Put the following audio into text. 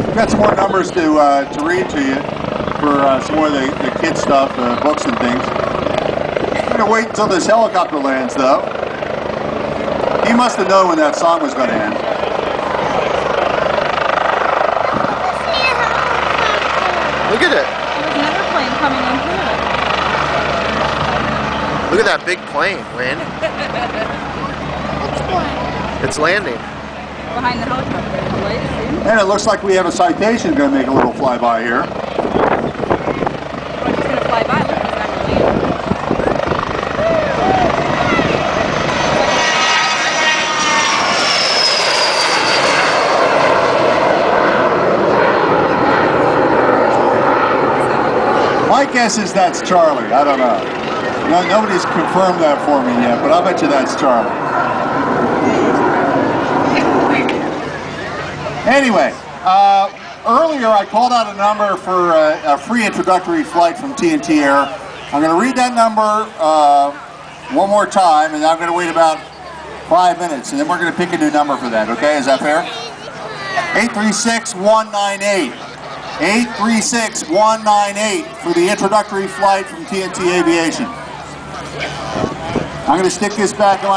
We've got some more numbers to read to you for some more of the kid stuff, books and things. We're going to wait until this helicopter lands, though. He must have known when that song was going to end. Look at it. There's another plane coming in through it. Look at that big plane, Wayne. It's landing. Behind the helicopter. The lights, see? And it looks like we have a Citation going to make a little flyby here. Well, it's just going to fly by. Look, it's not going to land. My guess is that's Charlie. I don't know. No, nobody's confirmed that for me yet, but I'll bet you that's Charlie. Anyway, earlier I called out a number for a free introductory flight from TNT Air. I'm going to read that number one more time, and I'm going to wait about 5 minutes, and then we're going to pick a new number for that, okay? Is that fair? 836-198. 836-198 for the introductory flight from TNT Aviation. I'm going to stick this back in my